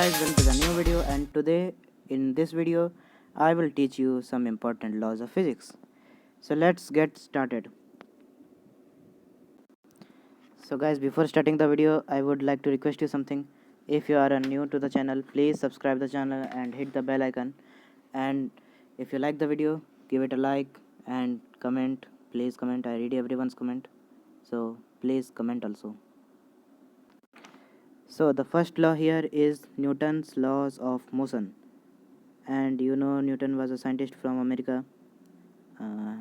guys, welcome to the new video, and today in this video I will teach you some important laws of physics. So let's get started. So guys, before starting the video I would like to request you something. If you are new to the channel, please subscribe the channel and hit the bell icon, and if you like the video, give it a like and comment. Please comment, I read everyone's comment, so please comment also. So the first law here is Newton's laws of motion. And you know, Newton was a scientist from America, uh,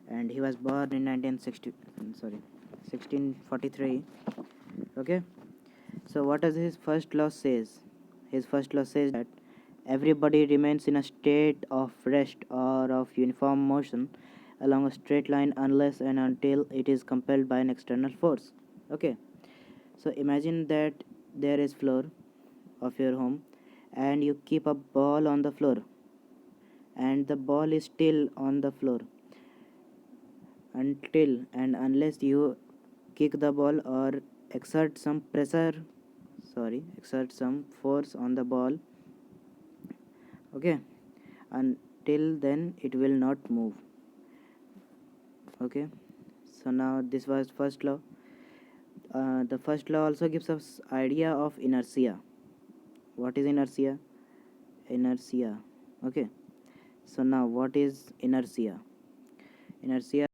and he was born in 1643. Okay, so what does his first law says? His first law says that everybody remains in a state of rest or of uniform motion along a straight line unless and until it is compelled by an external force. Okay, so imagine that there is floor of your home and you keep a ball on the floor, and the ball is still on the floor until and unless you kick the ball or exert some exert some force on the ball. Okay, until then it will not move. Okay, so now this was first law. The first law also gives us idea of inertia. What is inertia? Okay, so now what is inertia? Inertia,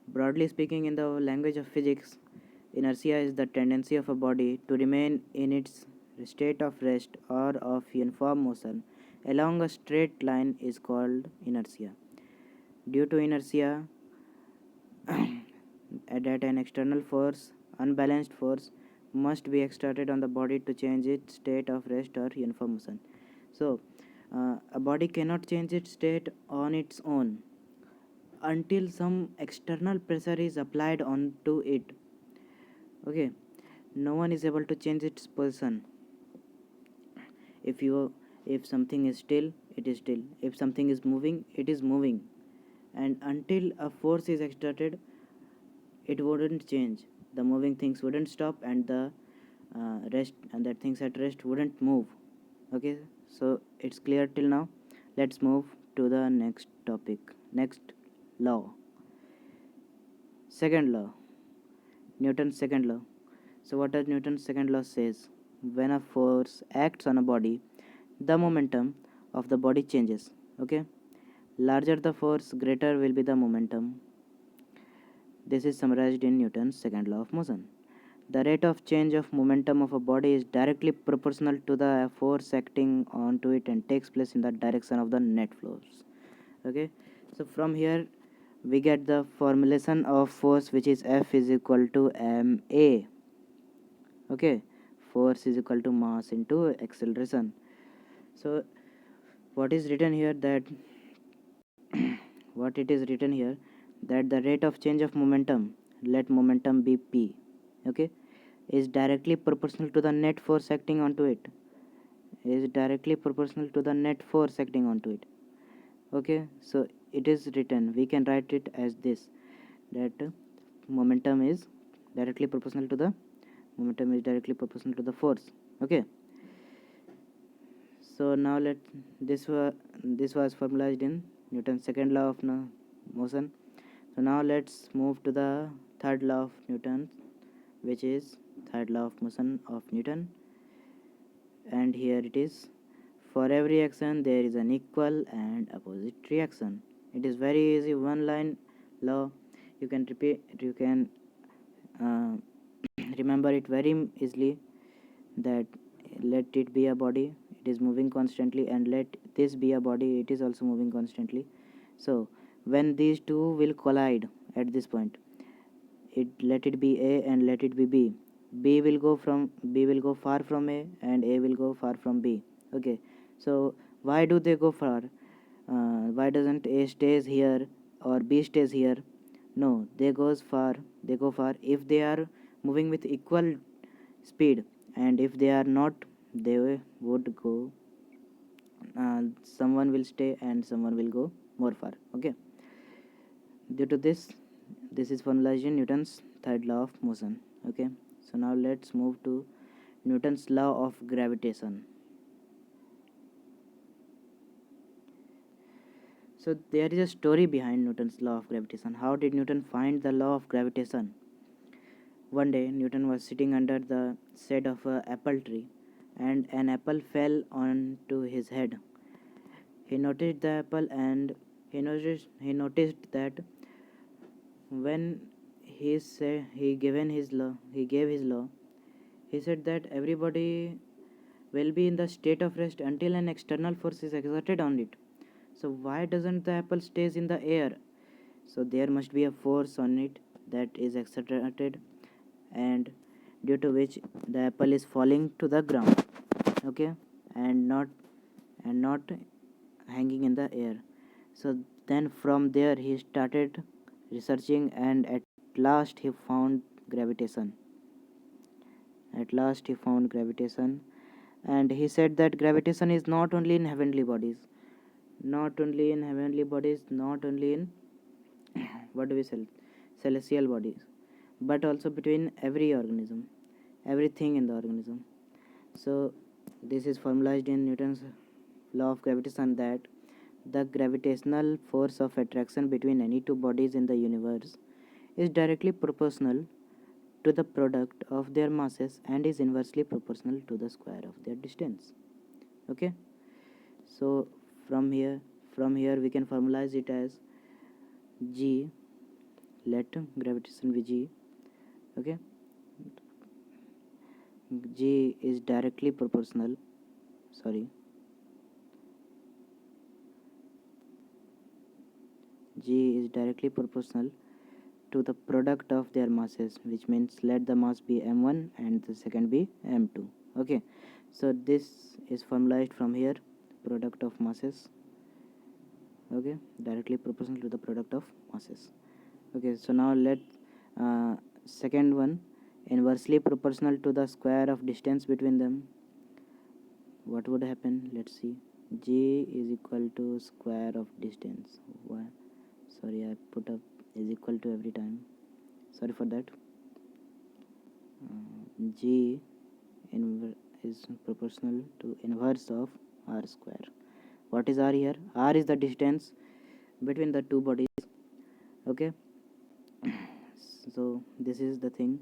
broadly speaking, in the language of physics, inertia is the tendency of a body to remain in its state of rest or of uniform motion along a straight line is called inertia. Due to inertia, that an external force, unbalanced force, must be exerted on the body to change its state of rest or uniform motion. So, a body cannot change its state on its own until some external pressure is applied onto it. Okay, no one is able to change its position. If something is still, it is still. If something is moving, it is moving. And until a force is exerted, it wouldn't change. The moving things wouldn't stop, and the rest and that things at rest wouldn't move. Okay, so it's clear till now. Let's move to the next topic. Next law. Second law. Newton's second law. So what does Newton's second law says? When a force acts on a body, the momentum of the body changes. Okay, larger the force, greater will be the momentum. This is summarized in Newton's second law of motion. The rate of change of momentum of a body is directly proportional to the force acting onto it and takes place in the direction of the net force. Okay, so from here we get the formulation of force, which is F is equal to ma. Okay, force is equal to mass into acceleration. So what is written here that what it is written here that the rate of change of momentum, let momentum be p, okay, is directly proportional to the net force acting onto it. Is directly proportional to the net force acting onto it. Okay, so it is written, we can write it as this, that momentum is directly proportional to the force. Okay, so now this was formalized in Newton's second law of motion. So now let's move to the third law of Newton, which is third law of motion of Newton. And here it is, for every action there is an equal and opposite reaction. It is very easy, one line law. You can uh, remember it very easily, that let it be a body, it is moving constantly, and let this be a body, it is also moving constantly. So when these two will collide at this point, let it be A and let it be B. B will go far from A, and A will go far from B. Okay, so why do they go far? Why doesn't A stays here or B stays here? No, they go far. If they are moving with equal speed, and if they are not, they would go. Someone will stay and someone will go more far. Okay. Due to this is formalized in Newton's third law of motion. Okay, so now let's move to Newton's law of gravitation. So there is a story behind Newton's law of gravitation. How did Newton find the law of gravitation? One day Newton was sitting under the shade of an apple tree and an apple fell onto his head. He noticed the apple and he noticed that when he gave his law, he said that everybody will be in the state of rest until an external force is exerted on it. So why doesn't the apple stays in the air? So there must be a force on it that is exerted, and due to which the apple is falling to the ground, okay, and not hanging in the air. So then from there he started researching, and last he found gravitation at last he found gravitation. And he said that gravitation is not only in heavenly bodies, not only in what do we say, celestial bodies, but also between every organism, everything in the organism. So this is formalized in Newton's law of gravitation, that the gravitational force of attraction between any two bodies in the universe is directly proportional to the product of their masses and is inversely proportional to the square of their distance. Okay, so from here we can formalize it as G. Let gravitation be G. Okay, G is directly proportional, G is directly proportional to the product of their masses, which means let the mass be m1 and the second be m2. Okay, so this is formalized from here, product of masses. Okay, directly proportional to the product of masses. Okay, so now let second one, inversely proportional to the square of distance between them. What would happen? Let's see. G is equal to square of distance. Why? Sorry, I put up is equal to every time. Sorry for that. G is proportional to inverse of r square. What is r here? R is the distance between the two bodies. Okay, so this is the thing.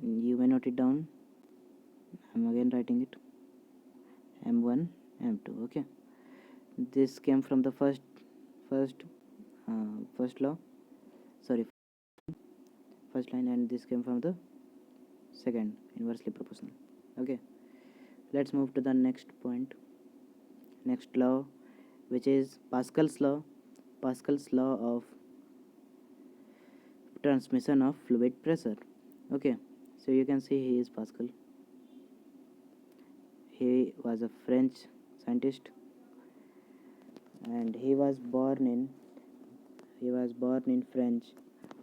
You may note it down. I'm again writing it. M1, M2. Okay, this came from the first law. Sorry, first line, and this came from the second, inversely proportional. Okay, let's move to the next point, next law, which is Pascal's law of transmission of fluid pressure. Okay, so you can see he is Pascal. He was a French scientist, and he was born in French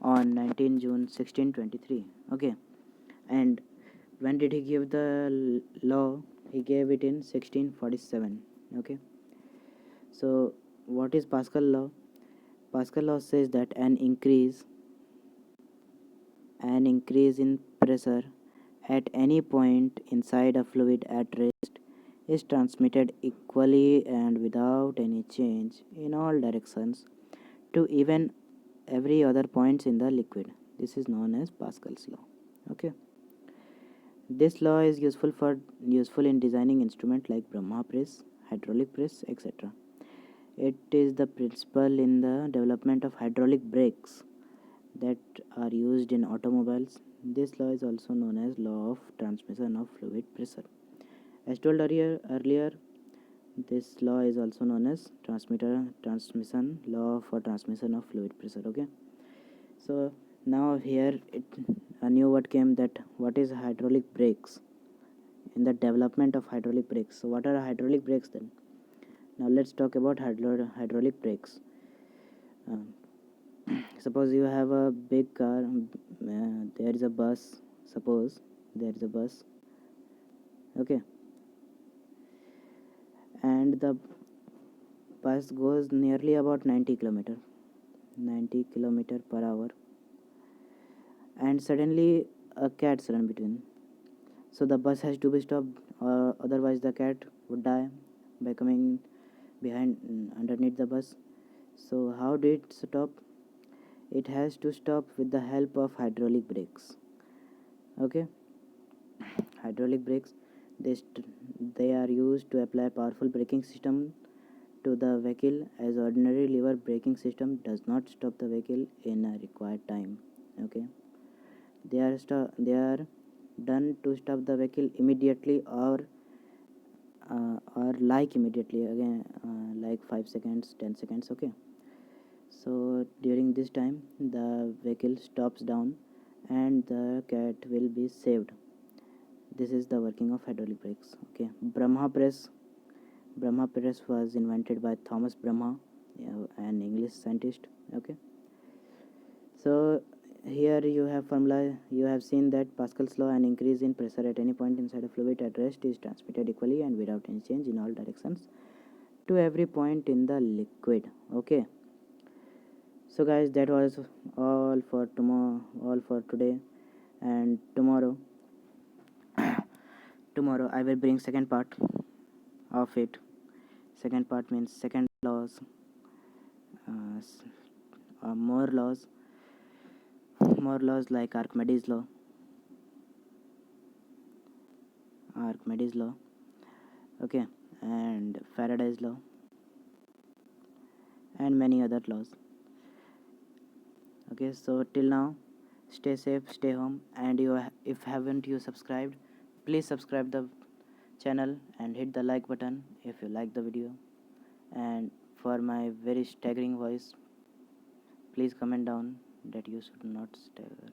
on 19 June 1623. Okay, and when did he give the law? He gave it in 1647. Okay, so what is Pascal law? Pascal law says that an increase in pressure at any point inside a fluid at rest is transmitted equally and without any change in all directions to even every other points in the liquid. This is known as Pascal's law. Okay, this law is useful in designing instruments like Brahma press, hydraulic press, etc. It is the principle in the development of hydraulic brakes that are used in automobiles. This law is also known as law of transmission of fluid pressure. As told earlier, this law is also known as transmission law for transmission of fluid pressure. Okay, so now here a new word came, that what is hydraulic brakes, in the development of hydraulic brakes. So what are hydraulic brakes then? Now let's talk about hydraulic brakes. Suppose you have a big car, there is a bus. Suppose there is a bus. Okay, and the bus goes nearly about 90 kilometer per hour, and suddenly a cat run between. So the bus has to be stopped, or otherwise the cat would die by coming behind underneath the bus. So how did it stop? It has to stop with the help of hydraulic brakes. Okay, hydraulic brakes, they are used to apply powerful braking system to the vehicle, as ordinary lever braking system does not stop the vehicle in a required time. Okay, they are done to stop the vehicle immediately, or like immediately again, like 5 seconds, 10 seconds. Okay, so during this time the vehicle stops down and the cat will be saved. This is the working of hydraulic brakes. Okay, Brahma press was invented by Thomas Brahma, an English scientist. Okay, so here you have formula. You have seen that Pascal's law: an increase in pressure at any point inside a fluid at rest is transmitted equally and without any change in all directions to every point in the liquid. Okay, so guys, that was all for today, and tomorrow I will bring second part of it. Second part means second laws, uh, more laws, like Archimedes law, okay, and Faraday's law, and many other laws. Okay, so till now, stay safe, stay home, and if haven't you subscribed, please subscribe the channel and hit the like button if you like the video. And for my very staggering voice, please comment down that you should not stagger.